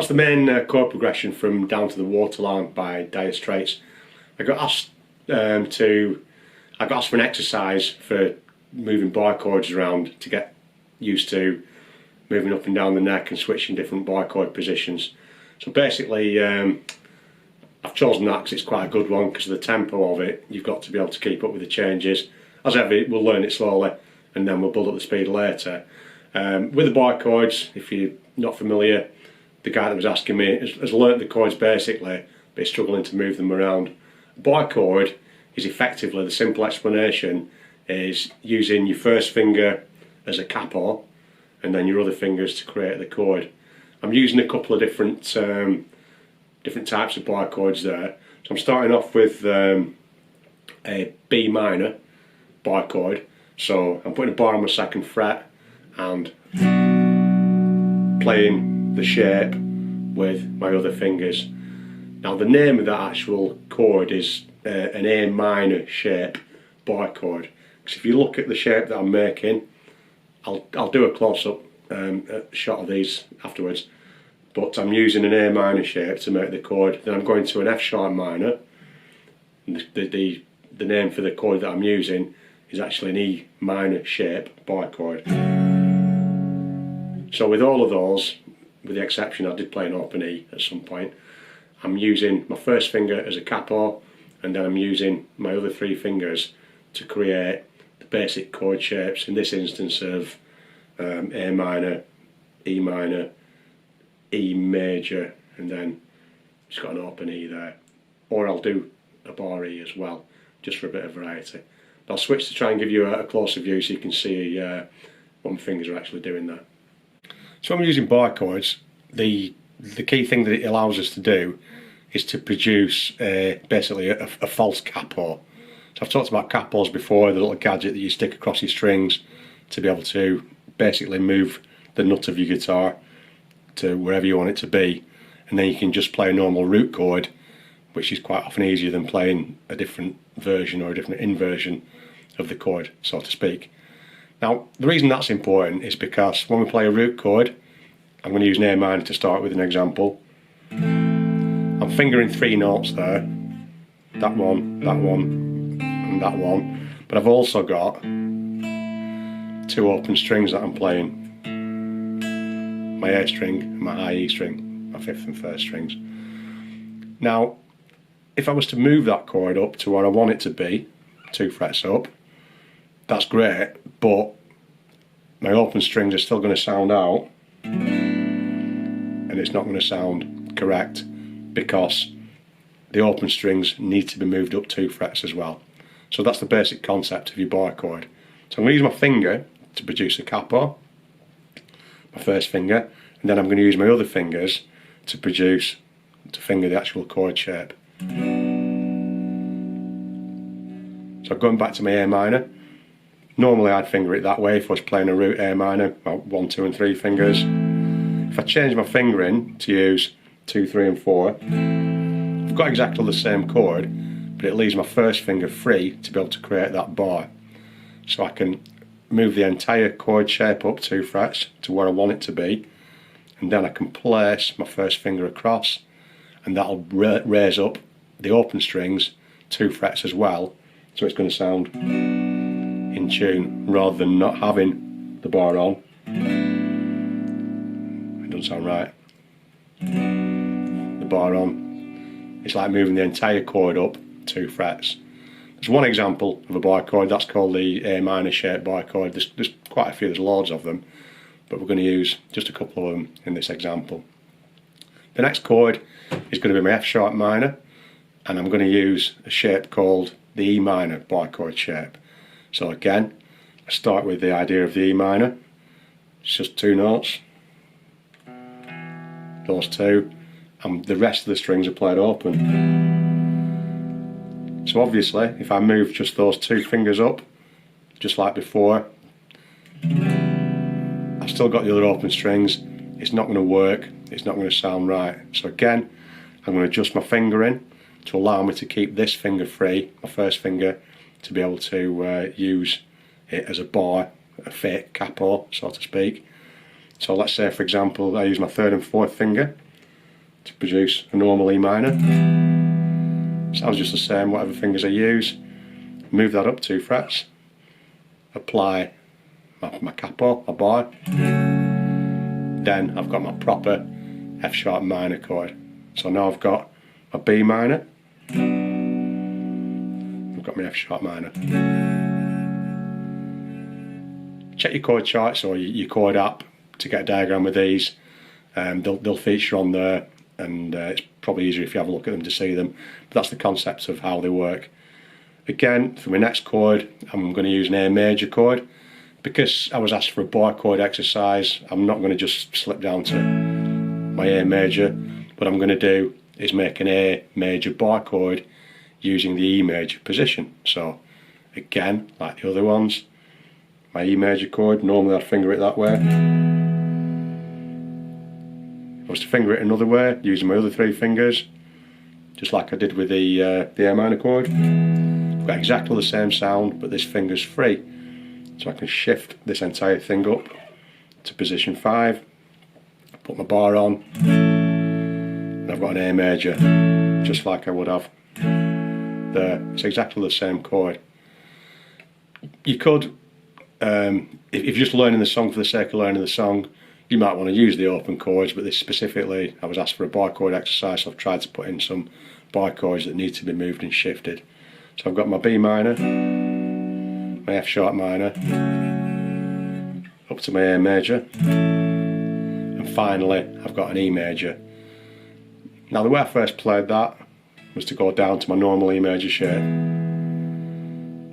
that's the main chord progression from Down To The Waterline by Dire Straits. I got asked for an exercise for moving bar chords around to get used to moving up and down the neck and switching different bar chord positions. So basically, I've chosen that because it's quite a good one because of the tempo of it. You've got to be able to keep up with the changes. As ever, we'll learn it slowly and then we'll build up the speed later. With the bar chords, if you're not familiar, the guy that was asking me has learnt the chords basically, but he's struggling to move them around. A bar chord is effectively, the simple explanation is using your first finger as a capo and then your other fingers to create the chord. I'm using a couple of different types of bar chords there. So I'm starting off with a B minor bar chord. So I'm putting a bar on my second fret and playing the shape with my other fingers. Now the name of that actual chord is an A minor shape bar chord. Because if you look at the shape that I'm making, I'll do a close-up shot of these afterwards, but I'm using an A minor shape to make the chord. Then I'm going to an F sharp minor. The name for the chord that I'm using is actually an E minor shape bar chord. So with all of those, with the exception I did play an open E at some point, I'm using my first finger as a capo and then I'm using my other three fingers to create the basic chord shapes, in this instance of A minor, E minor, E major, and then just got an open E there. Or I'll do a bar E as well, just for a bit of variety. But I'll switch to try and give you a closer view so you can see what my fingers are actually doing there. So when I'm using bar chords, the key thing that it allows us to do is to produce basically a false capo. So I've talked about capos before, the little gadget that you stick across your strings to be able to basically move the nut of your guitar to wherever you want it to be, and then you can just play a normal root chord, which is quite often easier than playing a different version or a different inversion of the chord, so to speak. Now the reason that's important is because when we play a root chord, I'm going to use an A minor to start with an example. I'm fingering three notes there, that one, and that one, but I've also got two open strings that I'm playing, my A string and my high E string, my fifth and first strings. Now if I was to move that chord up to where I want it to be, 2 frets up, that's great, but my open strings are still going to sound out and it's not going to sound correct because the open strings need to be moved up 2 frets as well. So that's the basic concept of your bar chord. So I'm going to use my finger to produce a capo, my first finger, and then I'm going to use my other fingers to finger the actual chord shape. So going back to my A minor, normally I'd finger it that way if I was playing a root A minor, about 1, 2 and 3 fingers. If I change my fingering to use 2, 3 and 4, I've got exactly the same chord, but it leaves my first finger free to be able to create that bar. So I can move the entire chord shape up 2 frets to where I want it to be, and then I can place my first finger across, and that'll raise up the open strings 2 frets as well, so it's going to sound in tune rather than not having the bar on. It doesn't sound right. The bar on, it's like moving the entire chord up 2 frets. There's one example of a bar chord, that's called the A minor shape bar chord. There's quite a few, there's loads of them, but we're going to use just a couple of them in this example. The next chord is going to be my F sharp minor, and I'm going to use a shape called the E minor bar chord shape. So again, I start with the idea of the E minor. It's just 2 notes, those 2, and the rest of the strings are played open. So obviously, if I move just those 2 fingers up, just like before, I've still got the other open strings. It's not going to work, it's not going to sound right. So again, I'm going to adjust my fingering to allow me to keep this finger free, my first finger, to be able to use it as a bar, a fake capo, so to speak. So let's say, for example, I use my 3rd and 4th finger to produce a normal E minor. Sounds just the same, whatever fingers I use. Move that up 2 frets. Apply my capo, my bar. Then I've got my proper F sharp minor chord. So now I've got my B minor. I've got my F sharp minor. Check your chord charts or your chord app to get a diagram with these. They'll feature on there, and it's probably easier if you have a look at them to see them. But that's the concept of how they work. Again, for my next chord, I'm going to use an A major chord. Because I was asked for a bar chord exercise, I'm not going to just slip down to my A major. What I'm going to do is make an A major bar chord using the E major position. So again, like the other ones, my E major chord, normally I'd finger it that way. If I was to finger it another way, using my other 3 fingers, just like I did with the A minor chord, I've got exactly the same sound, but this finger's free. So I can shift this entire thing up to position 5, put my bar on, and I've got an A major, just like I would have there. It's exactly the same chord. You could, if you're just learning the song for the sake of learning the song, you might want to use the open chords, but this specifically, I was asked for a bar chord exercise, so I've tried to put in some bar chords that need to be moved and shifted. So I've got my B minor, my F sharp minor, up to my A major, and finally I've got an E major. Now the way I first played that was to go down to my normal E major shape,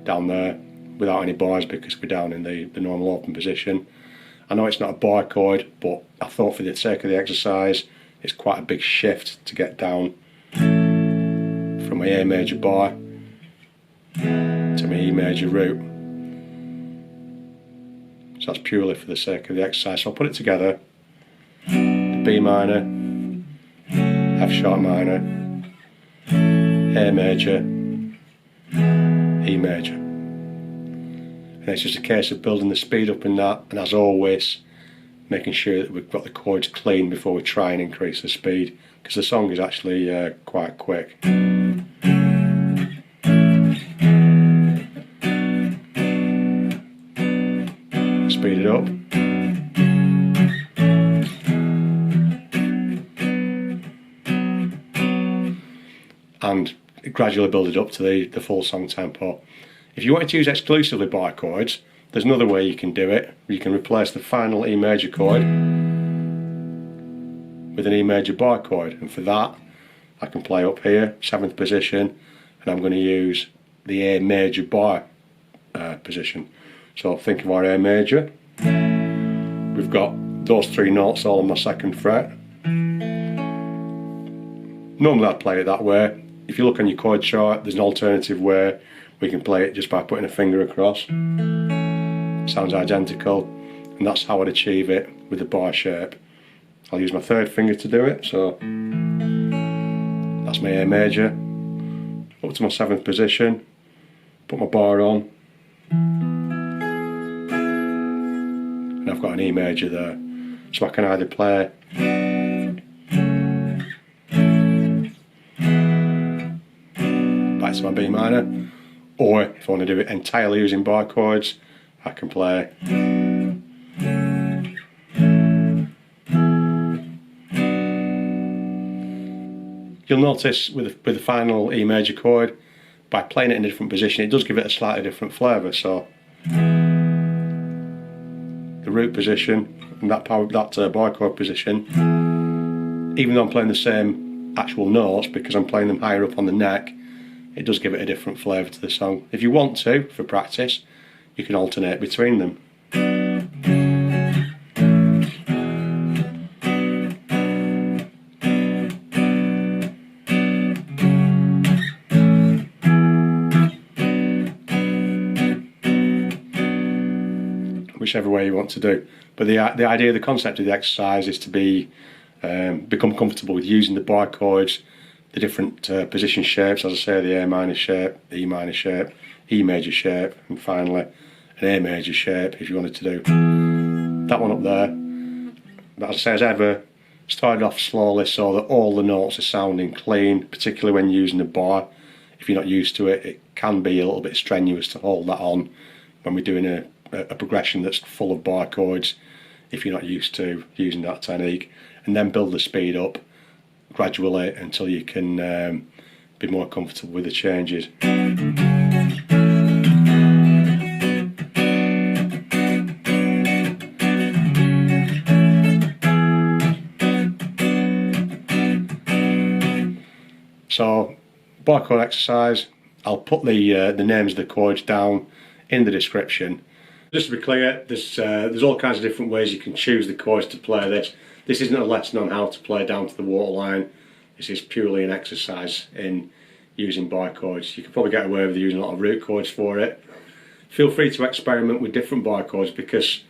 down there without any bars because we're down in the normal open position. I know it's not a bar chord, but I thought for the sake of the exercise it's quite a big shift to get down from my A major bar to my E major root. So that's purely for the sake of the exercise. So I'll put it together. The B minor, F sharp minor, A major, E major. And it's just a case of building the speed up in that, and as always, making sure that we've got the chords clean before we try and increase the speed, because the song is actually quite quick. Speed it up. And gradually build it up to the full song tempo. If you wanted to use exclusively bar chords, there's another way you can do it. You can replace the final E major chord with an E major bar chord, and for that I can play up here, 7th position, and I'm going to use the A major bar position. So think of our A major. We've got those 3 notes all on my 2nd fret. Normally I'd play it that way. If you look on your chord chart, there's an alternative way we can play it just by putting a finger across. Sounds identical, and that's how I'd achieve it with the bar shape. I'll use my 3rd finger to do it, so that's my A major. Up to my 7th position, put my bar on, and I've got an E major there. So I can either play back to my B minor, or if I want to do it entirely using bar chords, I can play you'll notice with the final E major chord, by playing it in a different position, it does give it a slightly different flavour. So the root position and that bar chord position, even though I'm playing the same actual notes because I'm playing them higher up on the neck, it does give it a different flavour to the song. If you want to, for practice, you can alternate between them. Whichever way you want to do. But the idea, the concept of the exercise is to become comfortable with using the bar chords, the different position shapes, as I say, the A minor shape, E minor shape, E major shape, and finally an A major shape if you wanted to do that one up there. But as I say, as ever, Started off slowly so that all the notes are sounding clean, particularly when using a bar. If you're not used to it, it can be a little bit strenuous to hold that on when we're doing a progression that's full of bar chords, if you're not used to using that technique. And then build the speed up gradually until you can be more comfortable with the changes. So, bar chord exercise, I'll put the names of the chords down in the description. Just to be clear, there's all kinds of different ways you can choose the chords to play this. This isn't a lesson on how to play Down To The Waterline. This is purely an exercise in using bar chords. You can probably get away with using a lot of root chords for it. Feel free to experiment with different bar chords, because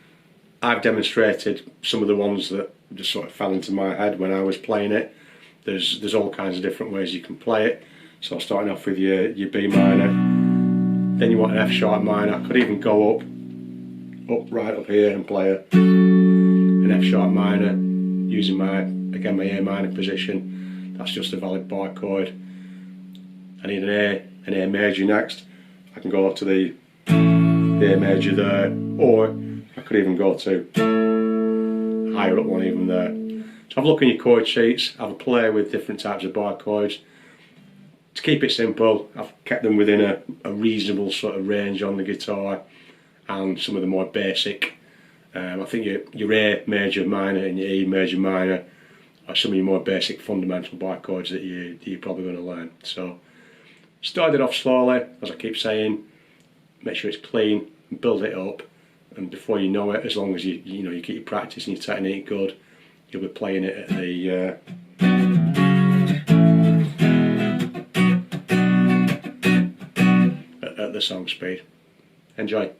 I've demonstrated some of the ones that just sort of fell into my head when I was playing it. There's all kinds of different ways you can play it. So starting off with your B minor, then you want an F sharp minor. I could even go up right up here and play an F sharp minor using my A minor position. That's just a valid bar chord. I need an A major next. I can go to the A major there, or I could even go to a higher up one even there. So have a look in your chord sheets, have a play with different types of bar chords. To keep it simple, I've kept them within a reasonable sort of range on the guitar, and some of the more basic. I think your A major minor and your E major minor are some of your more basic fundamental bar chords that you're probably going to learn. So start it off slowly, as I keep saying, make sure it's clean, build it up, and before you know it, as long as you keep your practice and your technique good, you'll be playing it at the song speed. Enjoy.